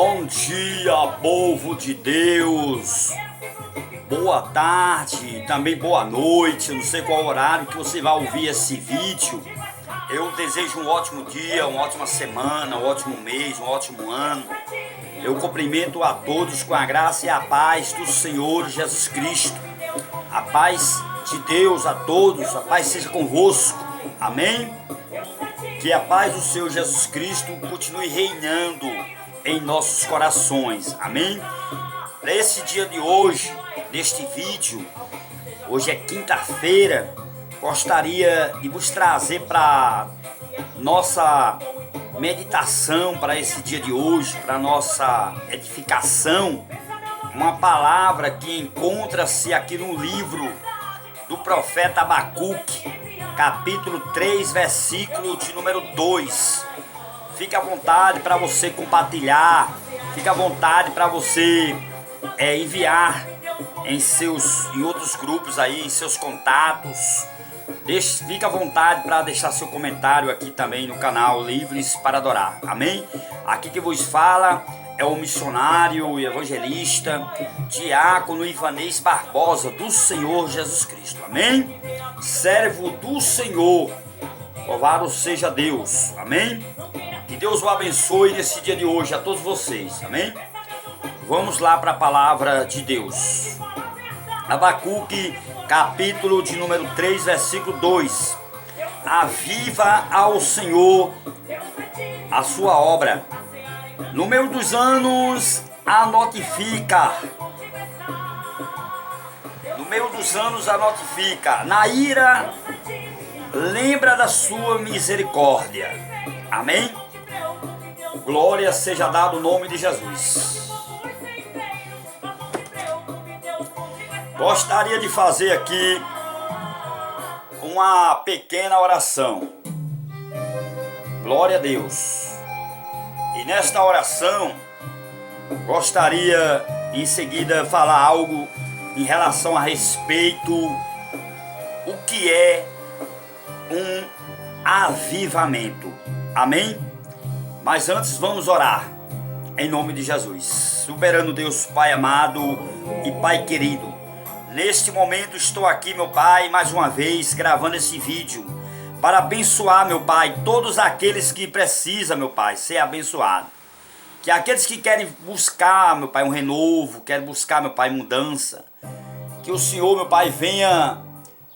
Bom dia, povo de Deus. Boa tarde, também boa noite. Eu não sei qual horário que você vai ouvir esse vídeo. Eu desejo um ótimo dia, uma ótima semana, um ótimo mês, um ótimo ano. Eu cumprimento a todos com a graça e a paz do Senhor Jesus Cristo. A paz de Deus a todos, a paz seja convosco. Amém? Que a paz do Senhor Jesus Cristo continue reinando em nossos corações. Amém? Nesse dia de hoje, neste vídeo, hoje é quinta-feira, gostaria de vos trazer para nossa meditação, para esse dia de hoje, para nossa edificação, uma palavra que encontra-se aqui no livro do profeta Abacuque, capítulo 3, versículo de número 2. Fique à vontade para você compartilhar, fique à vontade para você enviar em outros grupos aí, em seus contatos. Fique à vontade para deixar seu comentário aqui também no canal Livres para Adorar. Amém? Aqui que vos fala é o missionário e evangelista Diácono Ivanês Barbosa, do Senhor Jesus Cristo. Amém? Servo do Senhor, louvado seja Deus. Amém? Que Deus o abençoe nesse dia de hoje a todos vocês. Amém? Vamos lá para a palavra de Deus. Abacuque, capítulo de número 3, versículo 2. Aviva ao Senhor a sua obra. No meio dos anos a notifica. No meio dos anos a notifica. Na ira, lembra da sua misericórdia. Amém? Glória seja dado o nome de Jesus. Gostaria de fazer aqui uma pequena oração. Glória a Deus. E nesta oração, gostaria em seguida falar algo em relação a respeito o que é um avivamento. Amém? Mas antes vamos orar em nome de Jesus. Soberano Deus, Pai amado e Pai querido, neste momento estou aqui, meu Pai, mais uma vez gravando esse vídeo para abençoar, meu Pai, todos aqueles que precisam, meu Pai, ser abençoado. Que aqueles que querem buscar, meu Pai, um renovo, querem buscar, meu Pai, mudança, que o Senhor, meu Pai, venha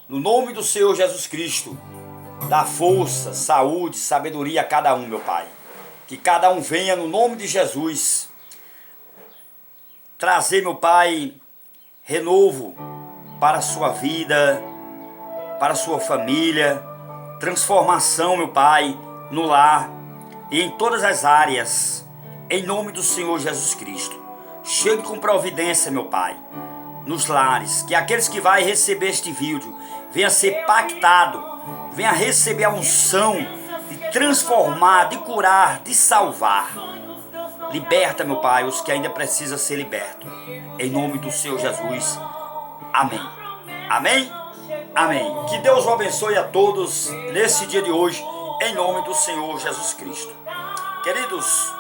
no nome do Senhor Jesus Cristo, dar força, saúde, sabedoria a cada um, meu Pai. Que cada um venha no nome de Jesus trazer, meu Pai, renovo para a sua vida, para a sua família, transformação, meu Pai, no lar e em todas as áreas, em nome do Senhor Jesus Cristo. Chegue com providência, meu Pai, nos lares, que aqueles que vão receber este vídeo venha ser pactado, venha receber a unção de transformar, de curar, de salvar. Liberta, meu Pai, os que ainda precisam ser libertos. Em nome do Senhor Jesus. Amém. Amém? Amém. Que Deus o abençoe a todos nesse dia de hoje, em nome do Senhor Jesus Cristo. Queridos,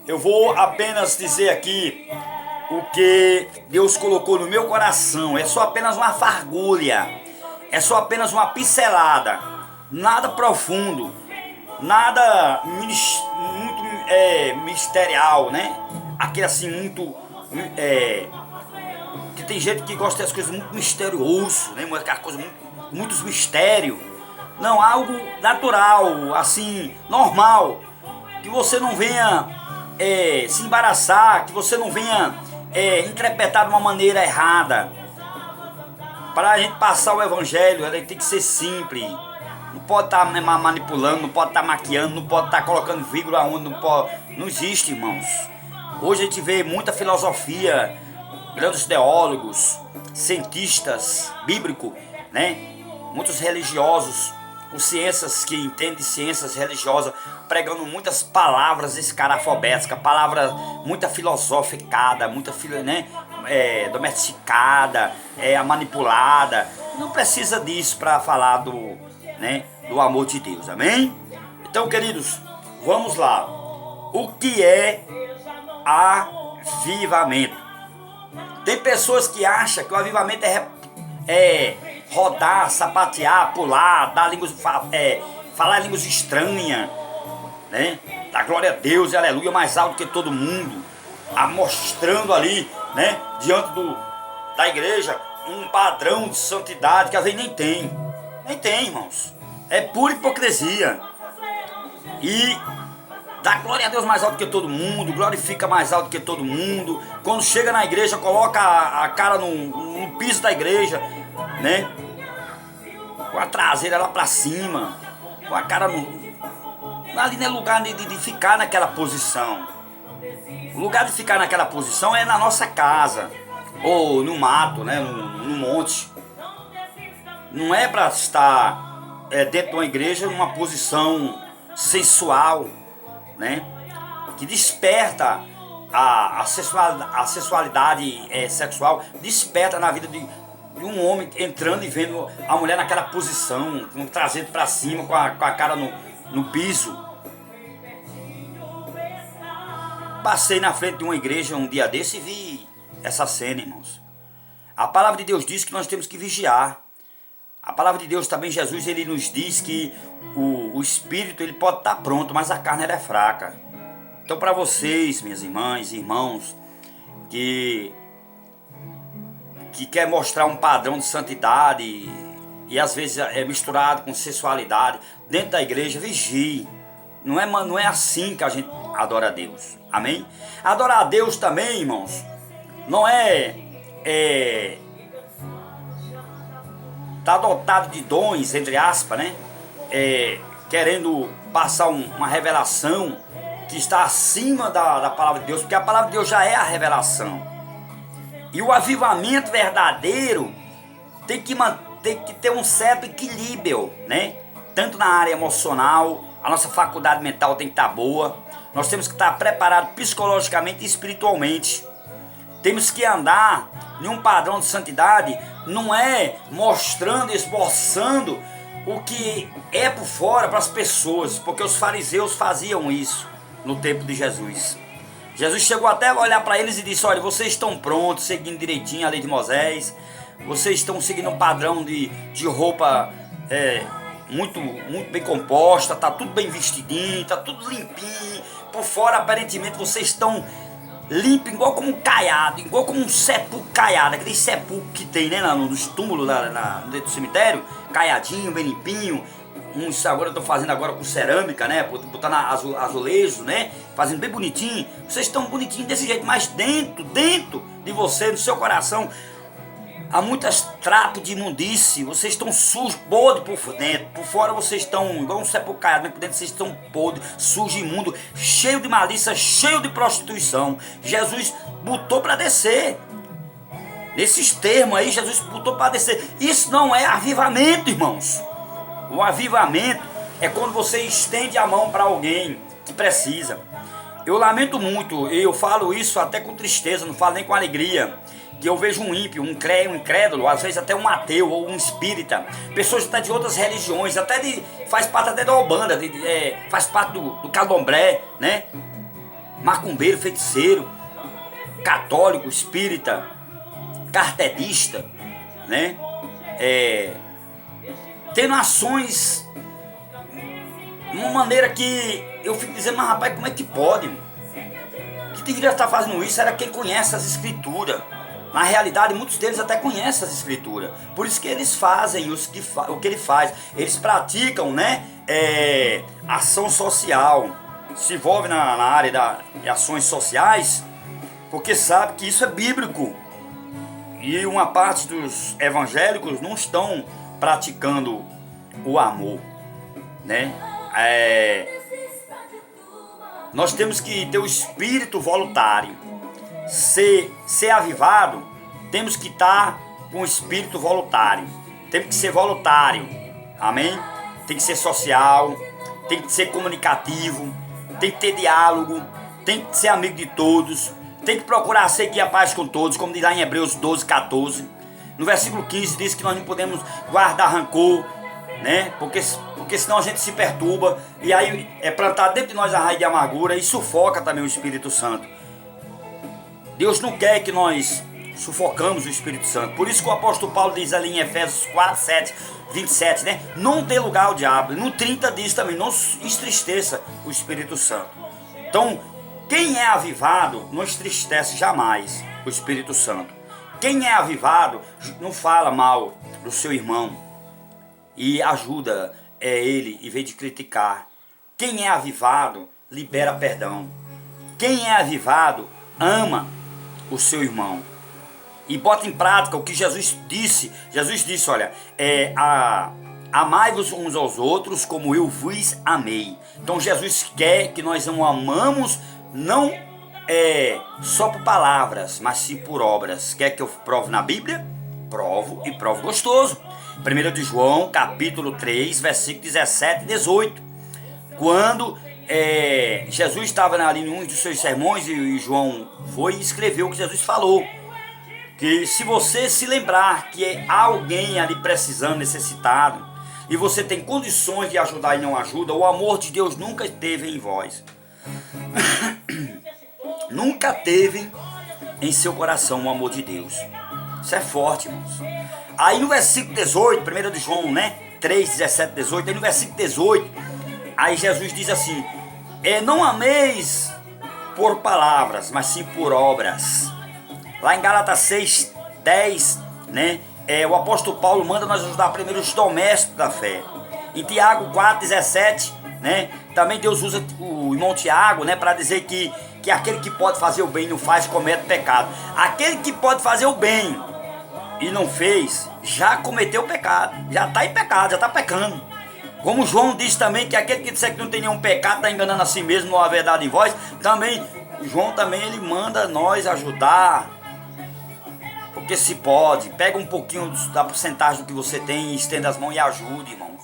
eu vou apenas dizer aqui o que Deus colocou no meu coração. É só apenas uma fagulha, é só apenas uma pincelada, nada profundo, nada muito ministerial, né? Aquele assim muito que tem gente que gosta das coisas muito misteriosas, né? Aquela coisa muitos mistérios. Não, algo natural, assim, normal, que você não venha se embaraçar, que você não venha interpretar de uma maneira errada. Para a gente passar o evangelho, ele tem que ser simples. Não pode estar manipulando, não pode estar maquiando, não pode estar colocando vírgula onde não pode. Não existe, irmãos. Hoje a gente vê muita filosofia, grandes teólogos, cientistas bíblicos, né? Muitos religiosos, com ciências que entendem ciências religiosas, pregando muitas palavras escarafobéticas, palavras muito filosoficadas, muito domesticada, manipulada. Não precisa disso para falar do amor de Deus, amém? Então, queridos, vamos lá. o que é avivamento. Tem pessoas que acham que o avivamento é rodar, sapatear, pular, dar línguas, falar línguas estranhas, né? Dar glória a Deus e aleluia mais alto que todo mundo, mostrando ali, né, diante da igreja um padrão de santidade que às vezes nem tem, irmãos. É pura hipocrisia. E dá glória a Deus mais alto que todo mundo, glorifica mais alto que todo mundo. Quando chega na igreja, coloca a cara no piso da igreja, né? Com a traseira lá pra cima, com a cara ali não é lugar de ficar naquela posição. O lugar de ficar naquela posição é na nossa casa, ou no mato, né? No monte. Não é para estar dentro de uma igreja numa posição sensual, né? Que desperta a sensualidade sexual, desperta na vida de um homem entrando e vendo a mulher naquela posição, com o traseiro para cima, com a cara no piso. Passei na frente de uma igreja um dia desse e vi essa cena, irmãos. A palavra de Deus diz que nós temos que vigiar. A palavra de Deus também, Jesus, ele nos diz que o espírito ele pode estar pronto, mas a carne ela é fraca. Então, para vocês, minhas irmãs e irmãos, que quer mostrar um padrão de santidade e às vezes é misturado com sensualidade dentro da igreja, vigie. Não é assim que a gente adora a Deus. Amém? Adorar a Deus também, irmãos, não tá dotado de dons, entre aspas, né? Querendo passar uma revelação que está acima da palavra de Deus, porque a palavra de Deus já é a revelação. E o avivamento verdadeiro tem que ter um certo equilíbrio, né? Tanto na área emocional, a nossa faculdade mental tem que estar boa, nós temos que estar preparados psicologicamente e espiritualmente. Temos que andar em um padrão de santidade, não é mostrando, esboçando o que é por fora para as pessoas, porque os fariseus faziam isso no tempo de Jesus. Jesus chegou até a olhar para eles e disse: olha, vocês estão prontos, seguindo direitinho a lei de Moisés, vocês estão seguindo um padrão de roupa muito bem composta, está tudo bem vestidinho, está tudo limpinho, por fora aparentemente vocês estão limpo, igual como um caiado, igual como um sepulcro caiado, aquele sepulcro que tem, né, nos túmulos dentro do cemitério, caiadinho, bem limpinho. Isso agora eu estou fazendo agora com cerâmica, né, botando azulejo, né, fazendo bem bonitinho. Vocês estão bonitinhos desse jeito, mas dentro de você, no seu coração, há muitas trapos de imundície. Vocês estão sujos, podres por dentro. Por fora vocês estão igual um sepulcro caiado, mas por dentro vocês estão podres, sujos, imundos, cheio de malícia, cheio de prostituição. Jesus botou para descer. Nesses termos aí, Jesus botou para descer. Isso não é avivamento, irmãos. O avivamento é quando você estende a mão para alguém que precisa. Eu lamento muito, eu falo isso até com tristeza, não falo nem com alegria, que eu vejo um ímpio, um incrédulo, às vezes até um ateu ou um espírita, pessoas até de outras religiões, faz parte até da Ubanda, faz parte do candomblé, né? Macumbeiro, feiticeiro, católico, espírita, cartelista, né? Tendo ações de uma maneira que eu fico dizendo: mas rapaz, como é que pode? Que deveria estar fazendo isso era quem conhece as escrituras. Na realidade, muitos deles até conhecem as escrituras. Por isso que eles fazem o que ele faz. Eles praticam, né, ação social. Se envolvem na área de ações sociais, porque sabe que isso é bíblico. E uma parte dos evangélicos não estão praticando o amor, né? Nós temos que ter o espírito voluntário. Ser avivado, temos que estar com o espírito voluntário. Temos que ser voluntário, amém? Tem que ser social, tem que ser comunicativo, tem que ter diálogo, tem que ser amigo de todos, tem que procurar seguir a paz com todos, como diz lá em Hebreus 12, 14. No versículo 15 diz que nós não podemos guardar rancor né? Porque senão a gente se perturba e aí é plantado dentro de nós a raiz de amargura e sufoca também o Espírito Santo. Deus não quer que nós sufocamos o Espírito Santo. Por isso que o apóstolo Paulo diz ali em Efésios 4, 7, 27, né? Não dê lugar ao diabo. No 30 diz também, não entristeça o Espírito Santo. Então, quem é avivado não entristece jamais o Espírito Santo. Quem é avivado não fala mal do seu irmão e ajuda ele em vez de criticar. Quem é avivado libera perdão. Quem é avivado ama o seu irmão e bota em prática o que Jesus disse. Jesus disse, olha, amai-vos uns aos outros como eu vos amei. Então Jesus quer que nós o amamos, não só por palavras, mas sim por obras. Quer que eu prove na Bíblia? Provo e provo gostoso. 1 de João, capítulo 3, versículo 17 e 18. Quando Jesus estava ali em um dos seus sermões e João foi e escreveu o que Jesus falou. Que se você se lembrar que há alguém ali precisando, necessitado, e você tem condições de ajudar e não ajuda, o amor de Deus nunca esteve em vós. Nunca teve em seu coração o amor de Deus. Isso é forte, irmãos. Aí no versículo 18, 1 de João, né? 3, 17, 18, aí no versículo 18, aí Jesus diz assim, não ameis por palavras, mas sim por obras. Lá em Gálatas 6, 10, né? O apóstolo Paulo manda nós ajudar primeiro os domésticos da fé. Em Tiago 4, 17, né? Também Deus usa o irmão Tiago, né? Para dizer que aquele que pode fazer o bem e não faz, comete pecado. Aquele que pode fazer o bem e não fez, já cometeu pecado. Já está em pecado, já está pecando. Como João diz também que aquele que disser que não tem nenhum pecado está enganando a si mesmo, não há verdade em vós. Também, João também ele manda nós ajudar. Porque se pode, pega um pouquinho da porcentagem do que você tem e estenda as mãos e ajude, irmãos.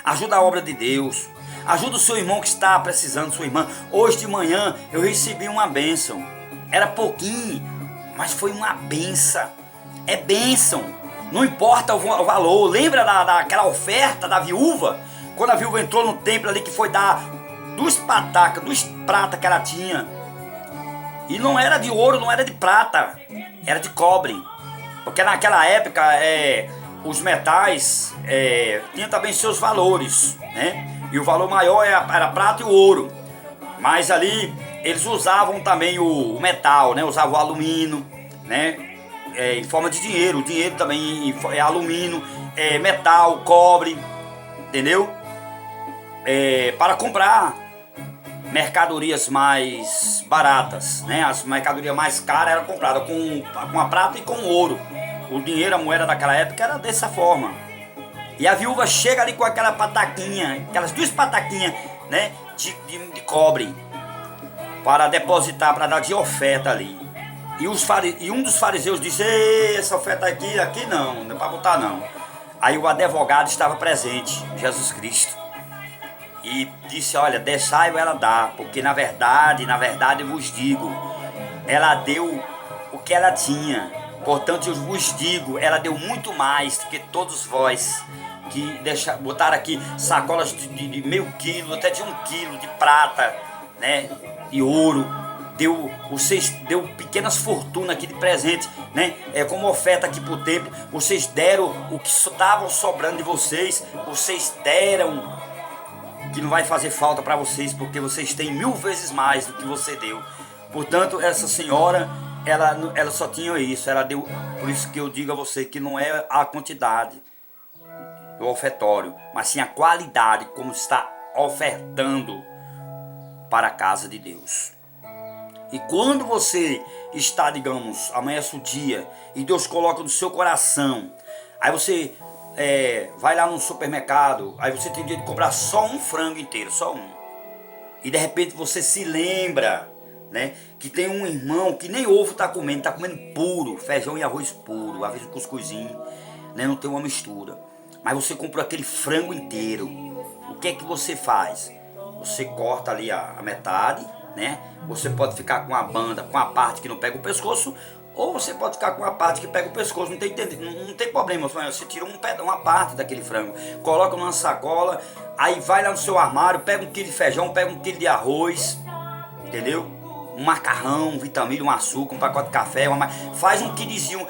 Ajuda a obra de Deus. Ajuda o seu irmão que está precisando, sua irmã. Hoje de manhã eu recebi uma bênção. Era pouquinho, mas foi uma bênção. É bênção. Não importa o valor. Lembra daquela oferta da viúva? Quando a viúva entrou no templo ali que foi dar 2 patacas, 2 pratas que ela tinha. E não era de ouro, não era de prata. Era de cobre. Porque naquela época os metais tinham também seus valores, né? E o valor maior era prata e o ouro. Mas ali eles usavam também o metal, né? Usavam o alumínio, né? Em forma de dinheiro. O dinheiro também é alumínio, metal, cobre, entendeu? Para comprar mercadorias mais baratas, né? As mercadorias mais caras eram compradas com a prata e com o ouro. O dinheiro, a moeda daquela época era dessa forma. E a viúva chega ali com aquela pataquinha, aquelas 2 pataquinhas, né, de cobre, para depositar, para dar de oferta ali. E um dos fariseus disse, essa oferta aqui não é para botar não. Aí o advogado estava presente, Jesus Cristo, e disse, olha, deixai ela dar, porque na verdade eu vos digo, ela deu o que ela tinha. Portanto, eu vos digo, ela deu muito mais do que todos vós que botaram aqui sacolas de meio quilo, até de 1 quilo de prata, né, e ouro. Vocês deu pequenas fortunas aqui de presente, né? Como oferta aqui pro templo. Vocês deram o que estava sobrando de vocês. Vocês deram, que não vai fazer falta para vocês, porque vocês têm 1000 vezes mais do que você deu. Portanto, essa senhora, ela só tinha isso. Ela deu, por isso que eu digo a você que não é a quantidade do ofertório, mas sim a qualidade como está ofertando para a casa de Deus. E quando você está, digamos, amanhece o dia e Deus coloca no seu coração, aí você vai lá no supermercado, aí você tem dia de comprar só um frango inteiro, só um. E de repente você se lembra, né, que tem um irmão que nem ovo está comendo puro, feijão e arroz puro, às vezes um cuscuzinho, né, não tem uma mistura. Mas você comprou aquele frango inteiro. O que é que você faz? Você corta ali a metade, né? Você pode ficar com a banda, com a parte que não pega o pescoço, Ou você pode ficar com uma parte que pega o pescoço, não tem problema. Você tira uma parte daquele frango, coloca numa sacola, aí vai lá no seu armário, pega 1 quilo de feijão, pega 1 quilo de arroz, entendeu? Um macarrão, um vitamina, um açúcar, um pacote de café, faz um kidzinho,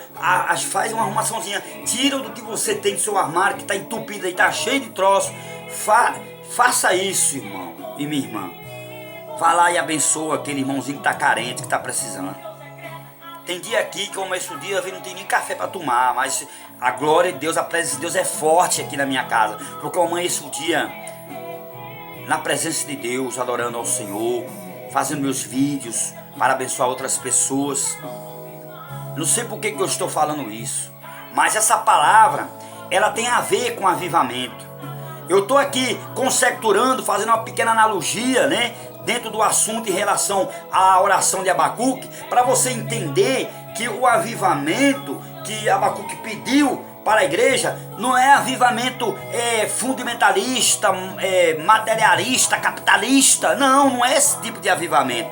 faz uma arrumaçãozinha, tira do que você tem do seu armário, que está entupido aí, está cheio de troço. Faça isso, irmão e minha irmã. Vá lá e abençoa aquele irmãozinho que está carente, que está precisando. Tem dia aqui que eu começo o dia, não tem nem café para tomar, mas a glória de Deus, a presença de Deus é forte aqui na minha casa, porque eu amanheço o dia na presença de Deus, adorando ao Senhor, fazendo meus vídeos para abençoar outras pessoas. Não sei por que eu estou falando isso, mas essa palavra, ela tem a ver com avivamento. Eu estou aqui conjecturando, fazendo uma pequena analogia, né, dentro do assunto em relação à oração de Abacuque, para você entender que o avivamento que Abacuque pediu para a igreja não é avivamento fundamentalista, materialista, capitalista. Não é esse tipo de avivamento.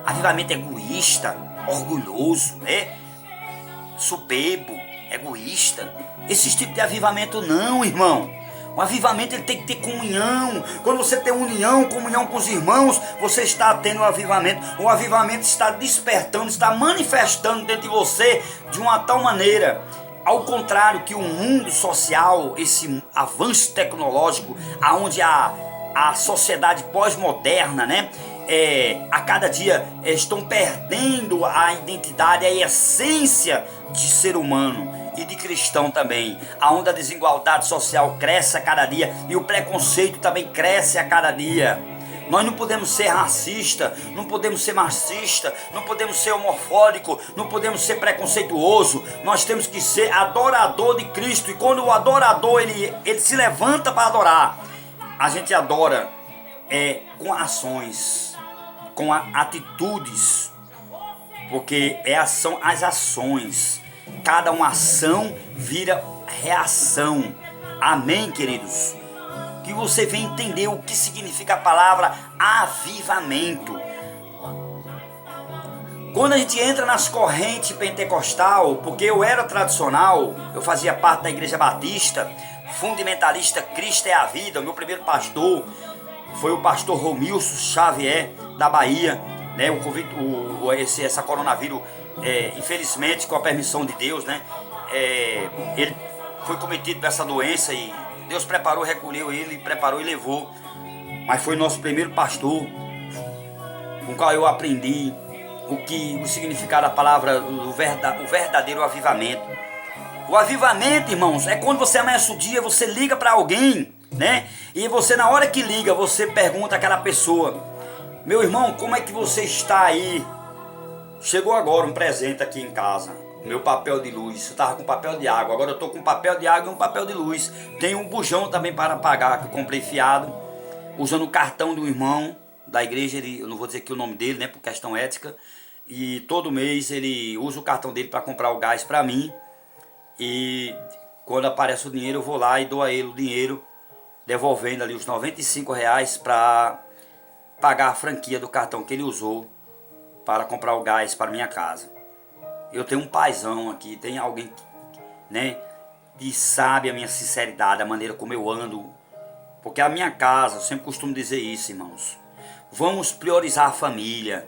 Avivamento egoísta, orgulhoso, soberbo, egoísta. Esse tipo de avivamento não, irmão. O avivamento ele tem que ter comunhão. Quando você tem comunhão com os irmãos, você está tendo um avivamento. O avivamento está despertando, está manifestando dentro de você de uma tal maneira. Ao contrário que o mundo social, esse avanço tecnológico, aonde a sociedade pós-moderna, né, a cada dia estão perdendo a identidade, a essência de ser humano e de cristão também, aonde a desigualdade social cresce a cada dia e o preconceito também cresce a cada dia. Nós não podemos ser racista, não podemos ser machista, não podemos ser homofóbico, não podemos ser preconceituoso. Nós temos que ser adorador de Cristo. E quando o adorador ele se levanta para adorar, a gente adora com ações, com atitudes, porque são as ações. Cada uma ação vira reação. Amém, queridos? Que você venha entender o que significa a palavra avivamento. Quando a gente entra nas correntes pentecostal, porque eu era tradicional, eu fazia parte da igreja batista, fundamentalista, Cristo é a vida. O meu primeiro pastor foi o pastor Romilson Xavier, da Bahia, né? Essa coronavírus, infelizmente, com a permissão de Deus, né? Ele foi cometido por essa doença e Deus preparou, recolheu ele, preparou e levou. Mas foi nosso primeiro pastor, com o qual eu aprendi o significado da palavra, o verdadeiro avivamento. O avivamento, irmãos, é quando você amanhece o dia, você liga para alguém, né? E você, na hora que liga, você pergunta àquela pessoa: meu irmão, como é que você está aí? Chegou agora um presente aqui em casa, meu papel de luz. Eu estava com papel de água, agora eu estou com papel de água e um papel de luz. Tem um bujão também para pagar, que eu comprei fiado, usando o cartão do irmão da igreja. Eu não vou dizer aqui o nome dele, né, por questão ética. E todo mês ele usa o cartão dele para comprar o gás para mim. E quando aparece o dinheiro, eu vou lá e dou a ele o dinheiro, devolvendo ali os R$ 95 para pagar a franquia do cartão que ele usou para comprar o gás para minha casa. Eu tenho um paizão aqui, tem alguém, né, que sabe a minha sinceridade, a maneira como eu ando. Porque a minha casa, eu sempre costumo dizer isso, irmãos, vamos priorizar a família.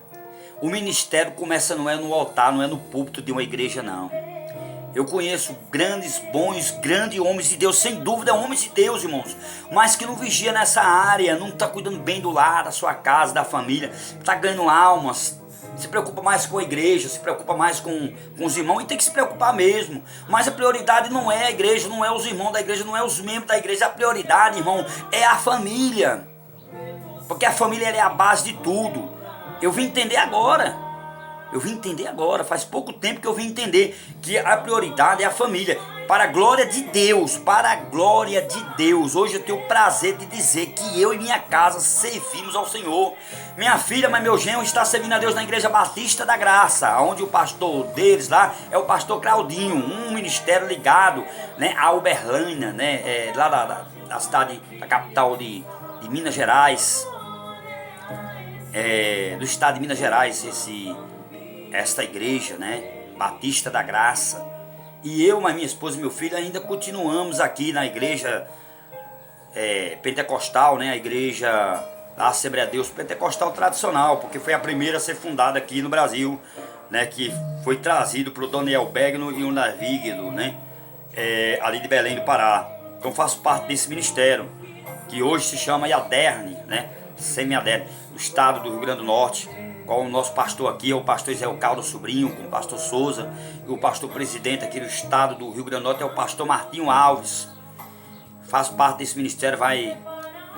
O ministério começa não é no altar, não é no púlpito de uma igreja, não. Eu conheço grandes homens de Deus, sem dúvida homens de Deus, irmãos, mas que não vigia nessa área, não está cuidando bem do lar, da sua casa, da família, está ganhando almas, se preocupa mais com a igreja, se preocupa mais com os irmãos, e tem que se preocupar mesmo. Mas a prioridade não é a igreja, não é os irmãos da igreja, não é os membros da igreja. A prioridade, irmão, é a família, porque a família é a base de tudo. Eu vim entender agora, faz pouco tempo que eu vim entender que a prioridade é a família, para a glória de Deus, Hoje eu tenho o prazer de dizer que eu e minha casa servimos ao Senhor. Minha filha, mas meu genro está servindo a Deus na Igreja Batista da Graça, onde o pastor deles lá é o pastor Claudinho, um ministério ligado, né, a Uberlândia, né, lá da cidade, da capital de Minas Gerais, do estado de Minas Gerais, esta igreja, né? Batista da Graça. E eu, mas minha esposa e meu filho ainda continuamos aqui na igreja pentecostal, né? A igreja da Assembleia de Deus pentecostal tradicional, porque foi a primeira a ser fundada aqui no Brasil, né? Que foi trazido para o Daniel Begno e o Navigdo, né? Ali de Belém do Pará. Então faço parte desse ministério, que hoje se chama IADERN, né? Semi-ADERN, do estado do Rio Grande do Norte. Qual o nosso pastor aqui é o pastor Zé Caldo Sobrinho, com o pastor Souza, e o pastor presidente aqui do estado do Rio Grande do Norte é o pastor Martinho Alves. Faço parte desse ministério,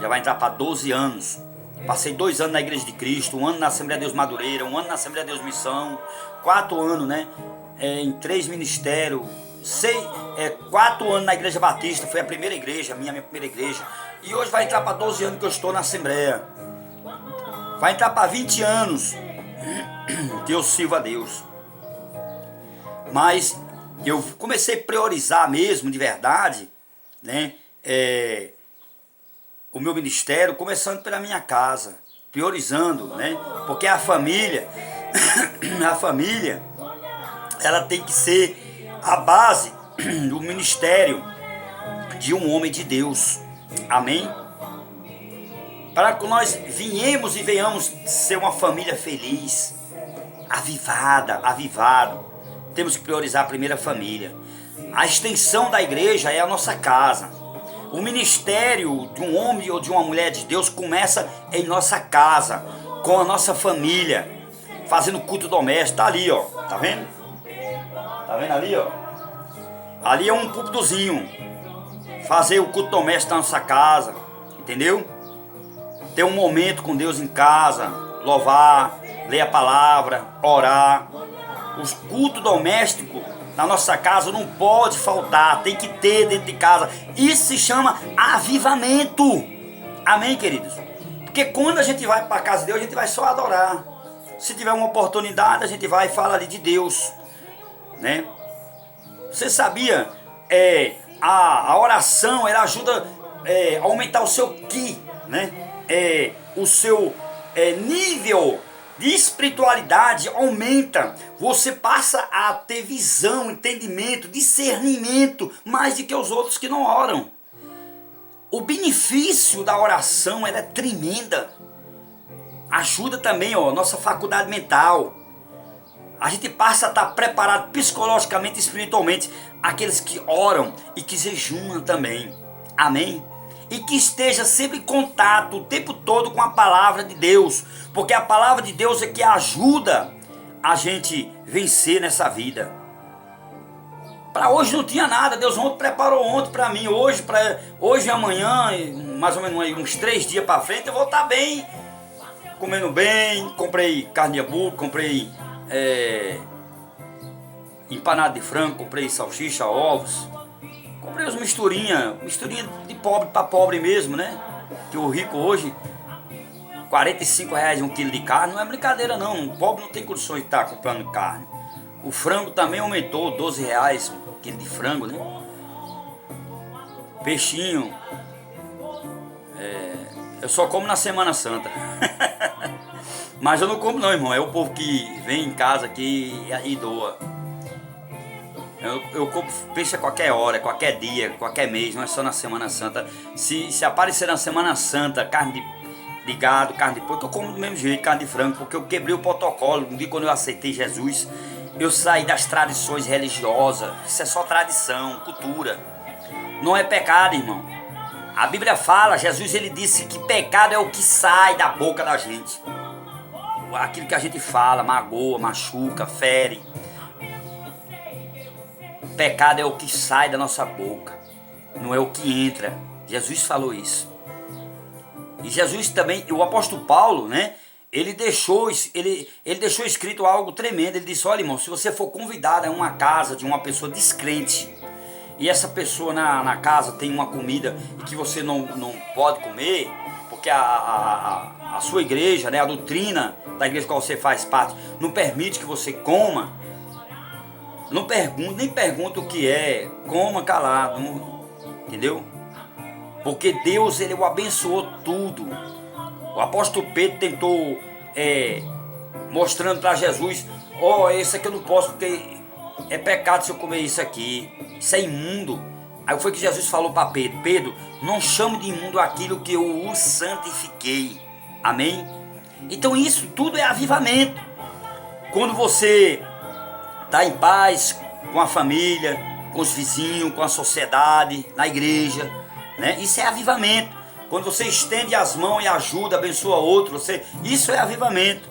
já vai entrar para 12 anos. Passei 2 anos na Igreja de Cristo, 1 ano na Assembleia de Deus Madureira, 1 ano na Assembleia de Deus Missão, 4 anos, né, em 3 ministérios, 4 anos na Igreja Batista, foi a primeira igreja, minha primeira igreja. E hoje vai entrar para 12 anos que eu estou na Assembleia. Vai entrar para 20 anos que eu sirvo a Deus. Mas eu comecei a priorizar mesmo, de verdade, né? O meu ministério, começando pela minha casa, priorizando, né? Porque a família, ela tem que ser a base do ministério de um homem de Deus. Amém? Para que nós venhamos ser uma família feliz, avivado, temos que priorizar a primeira família. A extensão da igreja é a nossa casa. O ministério de um homem ou de uma mulher de Deus começa em nossa casa, com a nossa família, fazendo culto doméstico. Tá ali, ó, tá vendo? Tá vendo ali, ó? Ali é um púlpitozinho. Fazer o culto doméstico na nossa casa, entendeu? Ter um momento com Deus em casa, louvar, ler a palavra, orar. Os cultos domésticos na nossa casa não pode faltar, tem que ter dentro de casa. Isso se chama avivamento. Amém, queridos? Porque quando a gente vai para a casa de Deus, a gente vai só adorar. Se tiver uma oportunidade, a gente vai e fala ali de Deus, né? Você sabia? A oração, ela ajuda a aumentar o seu ki, né? O seu nível de espiritualidade aumenta. Você passa a ter visão, entendimento, discernimento, mais do que os outros que não oram. O benefício da oração, ela é tremenda. Ajuda também, nossa faculdade mental. A gente passa a estar preparado psicologicamente e espiritualmente. Aqueles que oram e que jejuam também. Amém? E que esteja sempre em contato o tempo todo com a palavra de Deus. Porque a palavra de Deus é que ajuda a gente vencer nessa vida. Para hoje não tinha nada. Deus ontem preparou ontem para mim. Hoje e amanhã, mais ou menos uns 3 dias para frente, eu vou estar bem. Comendo bem. Comprei carne de hambúrguer, comprei empanada de frango, comprei salsicha, ovos. Comprei as misturinha de pobre para pobre mesmo, né? Que o rico hoje, R$45 um quilo de carne, não é brincadeira não. O pobre não tem condições de estar comprando carne. O frango também aumentou, R$12 um quilo de frango, né? Peixinho. Eu só como na Semana Santa. Mas eu não como não, irmão. É o povo que vem em casa aqui e doa. Eu compro peixe a qualquer hora, qualquer dia, qualquer mês, não é só na Semana Santa. Se aparecer na Semana Santa carne de gado, carne de porco, eu como do mesmo jeito, carne de frango, porque eu quebrei o protocolo. Um dia quando eu aceitei Jesus, eu saí das tradições religiosas. Isso é só tradição, cultura. Não é pecado, irmão. A Bíblia fala, Jesus ele disse que pecado é o que sai da boca da gente. Aquilo que a gente fala, magoa, machuca, fere. Pecado é o que sai da nossa boca, não é o que entra. Jesus falou isso. E Jesus também, o apóstolo Paulo, né? Ele deixou escrito algo tremendo. Ele disse: olha, irmão, se você for convidado a uma casa de uma pessoa descrente, e essa pessoa na casa tem uma comida que você não pode comer, porque a sua igreja, né, a doutrina da igreja que você faz parte, não permite que você coma, nem pergunta o que é, coma calado, entendeu? Porque Deus, ele o abençoou tudo. O apóstolo Pedro tentou, mostrando para Jesus: esse aqui eu não posso, porque é pecado se eu comer isso aqui, isso é imundo. Aí foi que Jesus falou para Pedro: Pedro, não chame de imundo aquilo que eu o santifiquei. Amém? Então isso tudo é avivamento. Quando você está em paz com a família, com os vizinhos, com a sociedade, na igreja, né? Isso é avivamento. Quando você estende as mãos e ajuda, abençoa outro, isso é avivamento.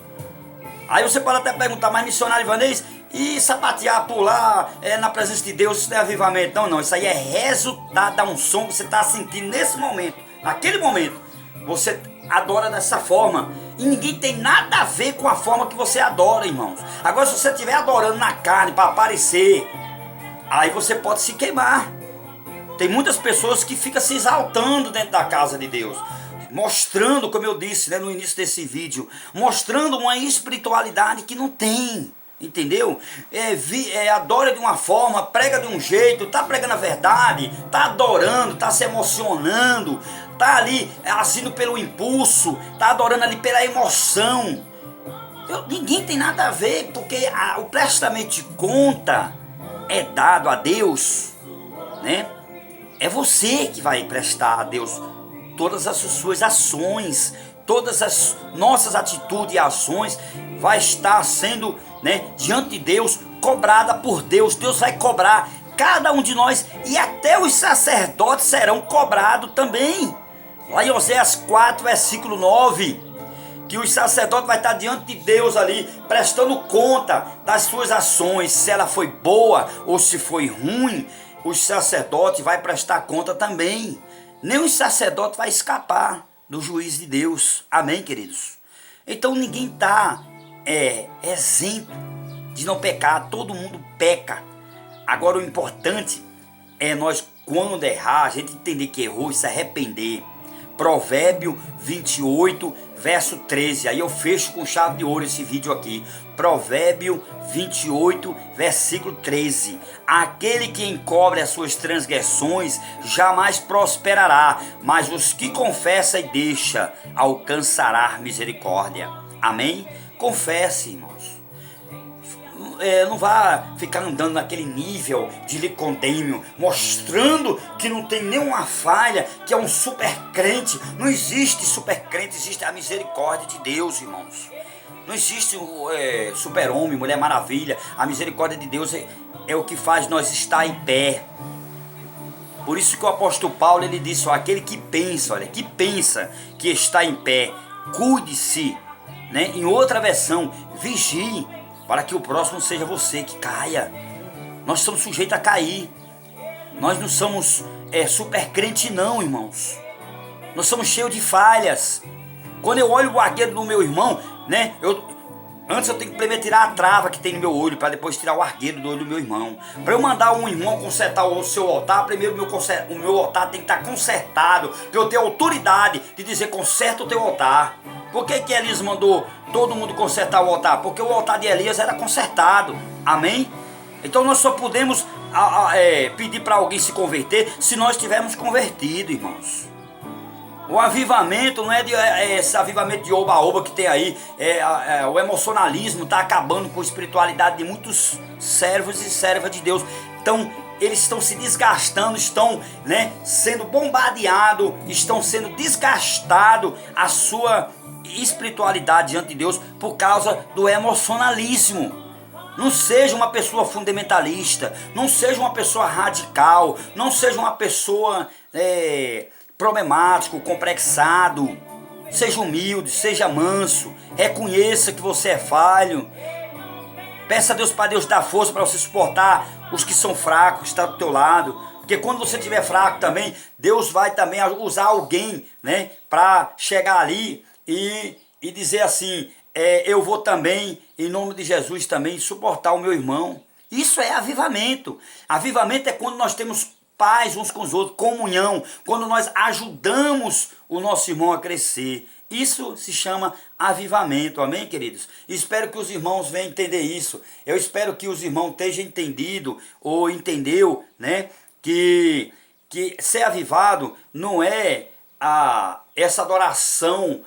Aí você pode até perguntar: mas missionário Ivanês, e sapatear, pular na presença de Deus, isso não é avivamento? Não, não, isso aí é resultado da unção que você está sentindo nesse momento, naquele momento. Você adora dessa forma, e ninguém tem nada a ver com a forma que você adora, irmãos. Agora, se você estiver adorando na carne para aparecer, aí você pode se queimar. Tem muitas pessoas que ficam se exaltando dentro da casa de Deus, mostrando, como eu disse, né, no início desse vídeo, mostrando uma espiritualidade que não tem, entendeu? Adora de uma forma, prega de um jeito, tá pregando a verdade, tá adorando, tá se emocionando, tá ali agindo pelo impulso, tá adorando ali pela emoção. Ninguém tem nada a ver, porque o prestamento de conta é dado a Deus, né? É você que vai prestar a Deus todas as suas ações, todas as nossas atitudes e ações vai estar sendo, né, diante de Deus, cobrada por Deus. Deus vai cobrar cada um de nós, e até os sacerdotes serão cobrados também. Lá em Oséias 4, versículo 9, que os sacerdotes vai estar diante de Deus ali, prestando conta das suas ações, se ela foi boa ou se foi ruim. Os sacerdotes vai prestar conta também. Nenhum sacerdote vai escapar do juízo de Deus. Amém, queridos? Então ninguém está isento de não pecar. Todo mundo peca. Agora o importante é nós, quando errar, a gente entender que errou e se arrepender. Provérbio 28, verso 13. Aí eu fecho com chave de ouro esse vídeo aqui. Provérbio 28, versículo 13. Aquele que encobre as suas transgressões jamais prosperará, mas os que confessa e deixa alcançará misericórdia. Amém? Confesse, irmãos. Não vá ficar andando naquele nível de licondêmio, mostrando que não tem nenhuma falha, que é um super crente. Não existe super crente, existe a misericórdia de Deus, irmãos. Não existe super homem, mulher maravilha. A misericórdia de Deus é o que faz nós estar em pé. Por isso que o apóstolo Paulo ele disse: aquele que pensa, que está em pé, cuide-se, né? Em outra versão, vigie, para que o próximo seja você que caia. Nós somos sujeitos a cair. Nós não somos super crente não, irmãos. Nós somos cheios de falhas. Quando eu olho o argueiro do meu irmão, né, antes eu tenho que primeiro tirar a trava que tem no meu olho, para depois tirar o argueiro do olho do meu irmão. Para eu mandar um irmão consertar o seu altar, primeiro o meu altar tem que estar consertado, para eu ter autoridade de dizer: conserta o teu altar. Por que Elias mandou todo mundo consertar o altar? Porque o altar de Elias era consertado. Amém? Então nós só podemos pedir para alguém se converter se nós tivermos convertido, irmãos. O avivamento não é esse avivamento de oba-oba que tem aí. O emocionalismo está acabando com a espiritualidade de muitos servos e servas de Deus. Então eles estão se desgastando, estão, né, sendo bombardeados, estão sendo desgastados a sua espiritualidade diante de Deus por causa do emocionalismo. Não seja uma pessoa fundamentalista, não seja uma pessoa radical, não seja uma pessoa problemático, complexado. Seja humilde, seja manso, reconheça que você é falho. Peça a Deus para Deus dar força para você suportar os que são fracos, que estão do teu lado. Porque quando você estiver fraco também, Deus vai também usar alguém, né, para chegar ali e dizer assim: eu vou também, em nome de Jesus também, suportar o meu irmão. Isso é avivamento. Avivamento é quando nós temos paz uns com os outros, comunhão, quando nós ajudamos o nosso irmão a crescer. Isso se chama avivamento, amém, queridos? Espero que os irmãos venham entender isso. Eu espero que os irmãos tenham entendido ou entendeu, né, que ser avivado não é essa adoração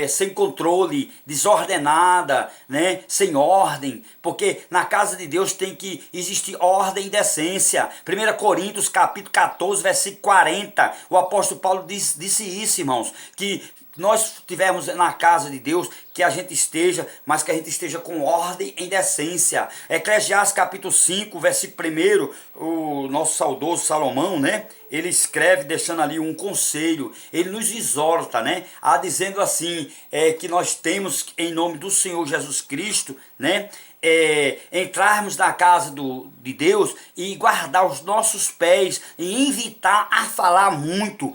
sem controle, desordenada, né? Sem ordem, porque na casa de Deus tem que existir ordem e decência. 1 Coríntios capítulo 14, versículo 40, o apóstolo Paulo disse isso, irmãos, que nós tivermos na casa de Deus, que a gente esteja, mas que a gente esteja com ordem em decência. Eclesiastes capítulo 5, versículo 1, o nosso saudoso Salomão, né? Ele escreve deixando ali um conselho, ele nos exorta, né? Dizendo assim, que nós temos em nome do Senhor Jesus Cristo, né? Entrarmos na casa de Deus e guardar os nossos pés e evitar a falar muito,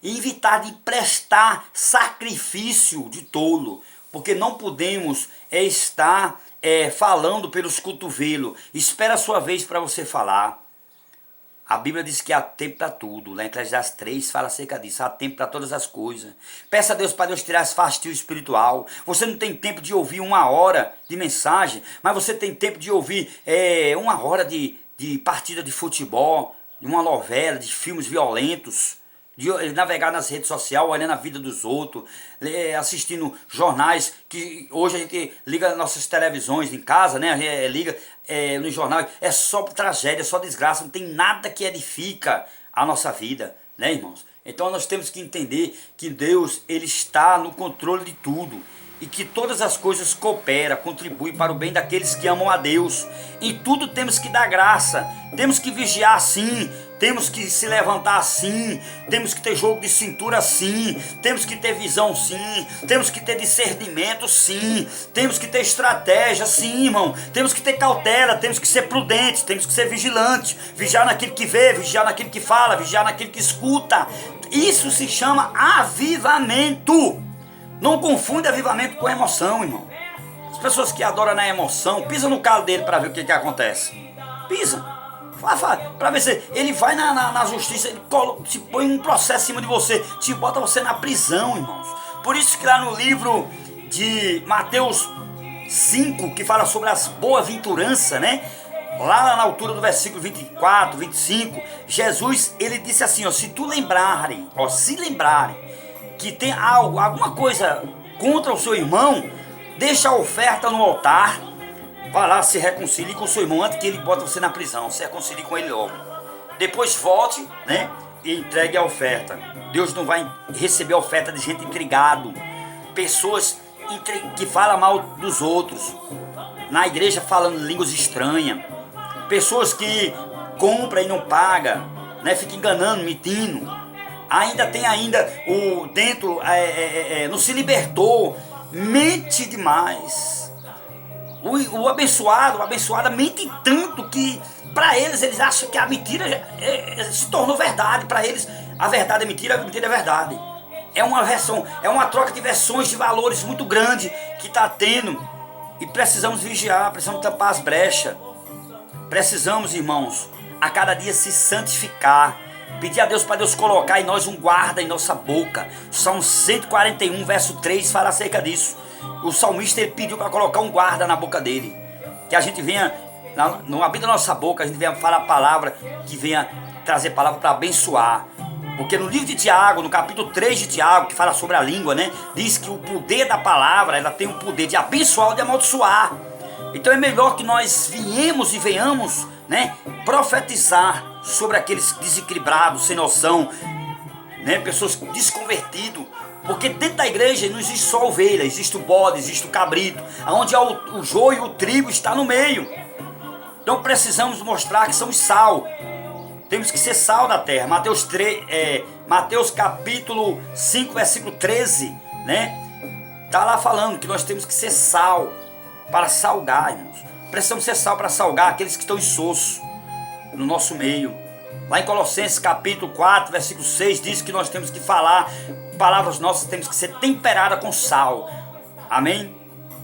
evitar de prestar sacrifício de tolo, porque não podemos estar falando pelos cotovelos. Espera a sua vez para você falar. A Bíblia diz que há tempo para tudo. Lá em Eclesiastes 3 fala acerca disso. Há tempo para todas as coisas. Peça a Deus para Deus tirar esse fastio espiritual. Você não tem tempo de ouvir 1 hora de mensagem, mas você tem tempo de ouvir 1 hora de partida de futebol, de uma novela, de filmes violentos, de navegar nas redes sociais, olhando a vida dos outros, assistindo jornais, que hoje a gente liga nossas televisões em casa, né? Liga no jornal, é só tragédia, só desgraça, não tem nada que edifica a nossa vida, né, irmãos? Então nós temos que entender que Deus, Ele está no controle de tudo, e que todas as coisas cooperam, contribuem para o bem daqueles que amam a Deus. Em tudo temos que dar graça, temos que vigiar sim, temos que se levantar sim, temos que ter jogo de cintura sim, temos que ter visão sim, temos que ter discernimento sim, temos que ter estratégia sim, irmão, temos que ter cautela, temos que ser prudentes, temos que ser vigilantes, vigiar naquilo que vê, vigiar naquilo que fala, vigiar naquilo que escuta. Isso se chama avivamento. Não confunde avivamento com emoção, irmão. As pessoas que adoram na emoção, pisa no calo dele para ver o que acontece. Pisa. Para ver se ele vai na justiça, ele te põe um processo em cima de você, te bota você na prisão, irmãos. Por isso que lá no livro de Mateus 5, que fala sobre as boas-aventuranças, né? Lá na altura do versículo 24, 25, Jesus, ele disse assim, ó, se lembrarem que tem alguma coisa contra o seu irmão, deixa a oferta no altar, vá lá, se reconcilie com o seu irmão antes que ele bota você na prisão, se reconcilie com ele logo. Depois volte, né, e entregue a oferta. Deus não vai receber a oferta de gente intrigado, pessoas que falam mal dos outros, na igreja falando línguas estranhas, pessoas que compram e não pagam, né, fica enganando, mentindo. Ainda tem o dentro, não se libertou, mente demais. O abençoado, a abençoada mente tanto que para eles acham que a mentira se tornou verdade. Para eles a verdade é mentira, a mentira é verdade. É uma troca de versões de valores muito grande que está tendo. E precisamos vigiar, precisamos tampar as brechas. Precisamos, irmãos, a cada dia se santificar. Pedir a Deus para Deus colocar em nós um guarda em nossa boca. Salmo 141, verso 3 fala acerca disso. O salmista, ele pediu para colocar um guarda na boca dele. Que a gente venha, no abrir da nossa boca, a gente venha falar a palavra, que venha trazer palavra para abençoar. Porque no livro de Tiago, no capítulo 3 de Tiago, que fala sobre a língua, né? Diz que o poder da palavra, ela tem o poder de abençoar ou de amaldiçoar. Então é melhor que nós venhamos, né, profetizar sobre aqueles desequilibrados, sem noção, né, pessoas desconvertidas, porque dentro da igreja não existe só ovelha, existe o bode, existe o cabrito, onde há o joio, o trigo está no meio. Então precisamos mostrar que somos sal, temos que ser sal da terra. Mateus capítulo 5, versículo 13, né, está lá falando que nós temos que ser sal para salgar, irmãos. Precisamos ser sal para salgar aqueles que estão insosso no nosso meio. Lá em Colossenses capítulo 4, versículo 6, diz que nós temos que falar, palavras nossas temos que ser temperadas com sal. Amém?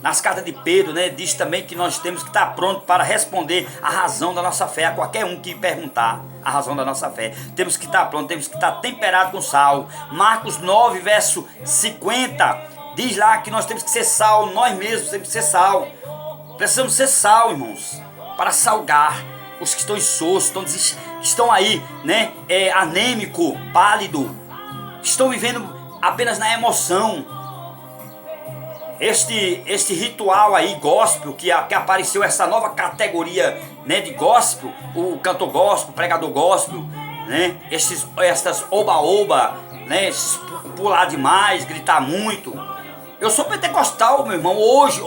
Nas cartas de Pedro, né, diz também que nós temos que estar pronto para responder a razão da nossa fé, a qualquer um que perguntar a razão da nossa fé. Temos que estar pronto, temos que estar temperado com sal. Marcos 9, verso 50, diz lá que nós temos que ser sal, nós mesmos temos que ser sal. Precisamos ser sal, irmãos, para salgar os que estão insossos, estão aí, né, anêmico, pálido, estão vivendo apenas na emoção, Este ritual aí, gospel, que apareceu essa nova categoria, né, de gospel, o cantor gospel, o pregador gospel, né, estas oba-oba, né, esses pular demais, gritar muito. Eu sou pentecostal, meu irmão, hoje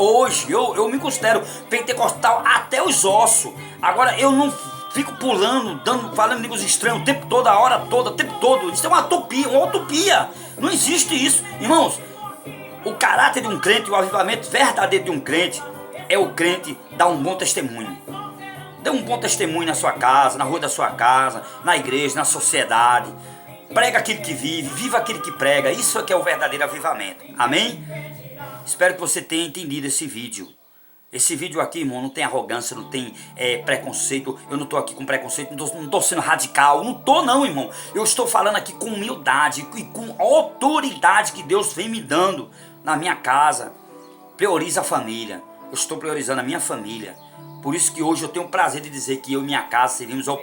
eu me considero pentecostal até os ossos. Agora eu não fico pulando, falando línguas estranhas o tempo todo, a hora toda, o tempo todo. Isso é uma utopia. Não existe isso, irmãos. O caráter de um crente, o avivamento verdadeiro de um crente, é o crente dar um bom testemunho. Dê um bom testemunho na sua casa, na rua da sua casa, na igreja, na sociedade. Prega aquilo que vive, viva aquilo que prega. Isso é que é o verdadeiro avivamento. Amém? Espero que você tenha entendido esse vídeo. Esse vídeo aqui, irmão, não tem arrogância, não tem preconceito. Eu não estou aqui com preconceito, não estou sendo radical. Não estou não, irmão. Eu estou falando aqui com humildade e com autoridade que Deus vem me dando na minha casa. Prioriza a família. Eu estou priorizando a minha família. Por isso que hoje eu tenho o prazer de dizer que eu e minha casa servimos ao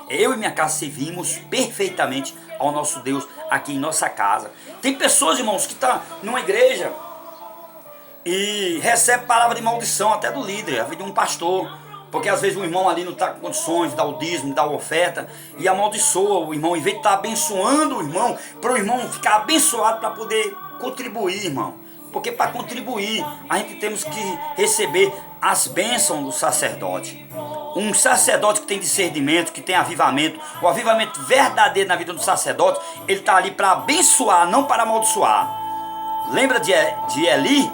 Eu e minha casa servimos perfeitamente ao nosso Deus aqui em nossa casa. Tem pessoas, irmãos, que estão numa igreja e recebe palavra de maldição até do líder, de um pastor. Porque às vezes o irmão ali não está com condições de dar o dízimo, de dar a oferta, e amaldiçoa o irmão, em vez de estar abençoando o irmão, para o irmão ficar abençoado para poder contribuir, irmão. Porque para contribuir, a gente temos que receber as bênçãos do sacerdote. Um sacerdote que tem discernimento, que tem avivamento, o avivamento verdadeiro na vida do sacerdote, ele está ali para abençoar, não para amaldiçoar. Lembra de Eli?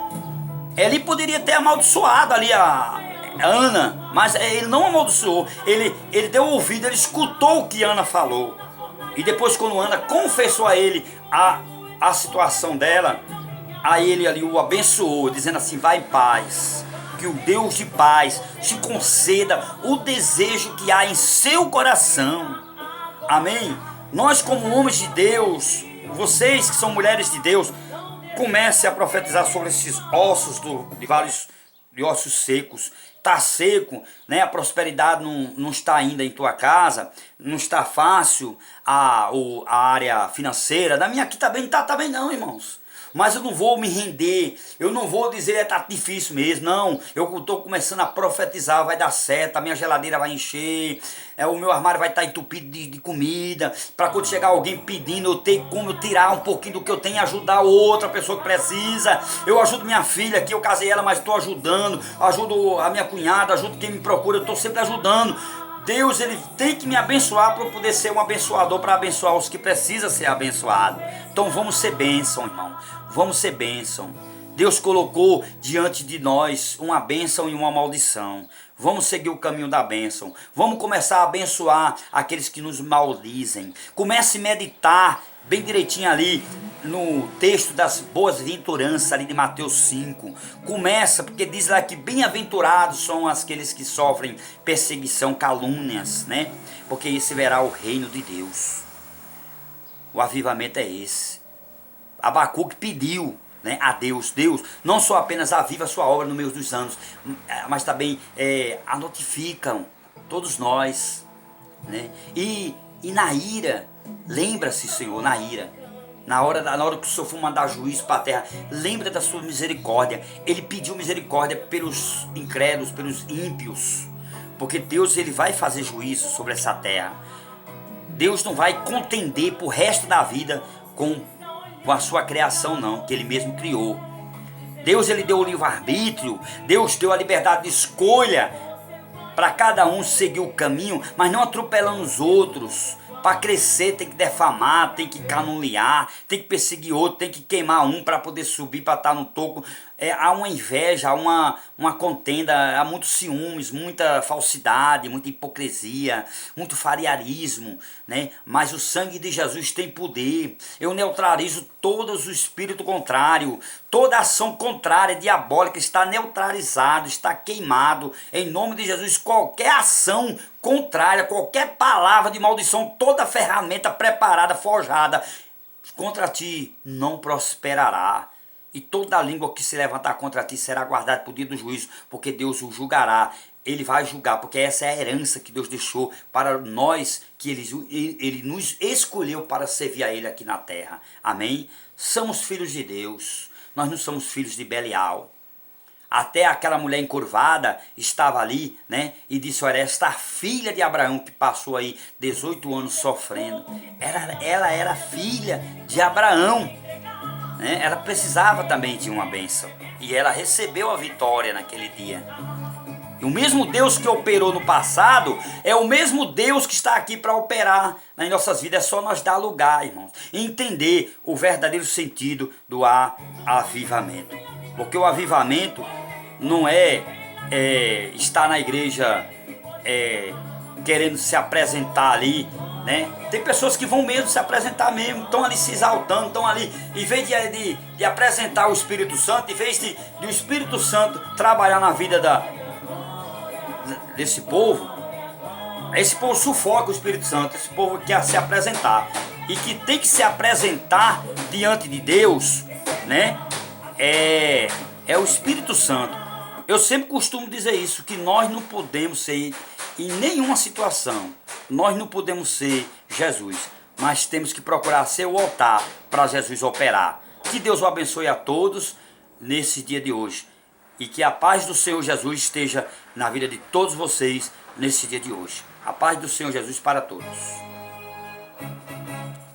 Eli poderia ter amaldiçoado ali a Ana, mas ele não amaldiçoou. Ele deu ouvido, ele escutou o que Ana falou. E depois, quando Ana confessou a ele a situação dela, aí ele ali o abençoou, dizendo assim: vai em paz, que o Deus de paz te conceda o desejo que há em seu coração. Amém? Nós, como homens de Deus, vocês que são mulheres de Deus, comece a profetizar sobre esses ossos de ossos secos. Está seco, né? A prosperidade não está ainda em tua casa, não está fácil a área financeira. Na minha aqui também não está também não, irmãos. Mas eu não vou me render, eu não vou dizer tá difícil mesmo, não. Eu estou começando a profetizar, vai dar certo, a minha geladeira vai encher, o meu armário vai estar entupido de comida, para quando chegar alguém pedindo, eu tenho como eu tirar um pouquinho do que eu tenho e ajudar outra pessoa que precisa. Eu ajudo minha filha aqui, eu casei ela, mas estou ajudando, ajudo a minha cunhada, ajudo quem me procura, eu estou sempre ajudando. Deus, ele tem que me abençoar para eu poder ser um abençoador, para abençoar os que precisam ser abençoados. Então vamos ser bênção, irmão. Vamos ser bênção. Deus colocou diante de nós uma bênção e uma maldição. Vamos seguir o caminho da bênção. Vamos começar a abençoar aqueles que nos maldizem. Comece a meditar bem direitinho ali no texto das boas-aventuranças ali de Mateus 5. Começa, porque diz lá que bem-aventurados são aqueles que sofrem perseguição, calúnias, né? Porque esse verá o reino de Deus. O avivamento é esse. Abacuque pediu, né, a Deus: Deus, não só apenas aviva a sua obra no meio dos anos, mas também a notificam todos nós, né? E na ira, lembra-se, Senhor, na ira, na hora que o Senhor for mandar juízo para a terra, lembra da sua misericórdia. Ele pediu misericórdia pelos incrédulos, pelos ímpios, porque Deus, ele vai fazer juízo sobre essa terra. Deus não vai contender por resto da vida com a sua criação, não, que ele mesmo criou. Deus, ele deu o livre-arbítrio, Deus deu a liberdade de escolha para cada um seguir o caminho, mas não atropelando os outros. Para crescer tem que defamar, tem que caluniar, tem que perseguir outro, tem que queimar um para poder subir, para estar no topo. Há uma inveja, há uma contenda, há muitos ciúmes, muita falsidade, muita hipocrisia, muito fariarismo, né? Mas o sangue de Jesus tem poder. Eu neutralizo todos o espírito contrário, toda ação contrária, diabólica, está neutralizado, está queimado. Em nome de Jesus, qualquer ação contrária, qualquer palavra de maldição, toda ferramenta preparada, forjada contra ti não prosperará. E toda língua que se levantar contra ti será guardada por dia do juízo, porque Deus o julgará. Ele vai julgar, porque essa é a herança que Deus deixou para nós, que ele nos escolheu para servir a Ele aqui na terra. Amém? Somos filhos de Deus. Nós não somos filhos de Belial. Até aquela mulher encurvada estava ali, né? E disse, olha, esta filha de Abraão que passou aí 18 anos sofrendo, ela era filha de Abraão, né? Ela precisava também de uma bênção. E ela recebeu a vitória naquele dia. E o mesmo Deus que operou no passado é o mesmo Deus que está aqui para operar nas nossas vidas. É só nós dar lugar, irmãos, e entender o verdadeiro sentido do avivamento. Porque o avivamento não é estar na igreja querendo se apresentar ali, né? Tem pessoas que vão mesmo se apresentar mesmo, estão ali se exaltando, estão ali, em vez de apresentar o Espírito Santo, em vez de o Espírito Santo trabalhar na vida desse povo, esse povo sufoca o Espírito Santo, esse povo quer se apresentar, e que tem que se apresentar diante de Deus, né? É o Espírito Santo. Eu sempre costumo dizer isso, que nós não podemos ser, em nenhuma situação, nós não podemos ser Jesus, mas temos que procurar ser o altar para Jesus operar. Que Deus o abençoe a todos nesse dia de hoje, e que a paz do Senhor Jesus esteja na vida de todos vocês nesse dia de hoje. A paz do Senhor Jesus para todos.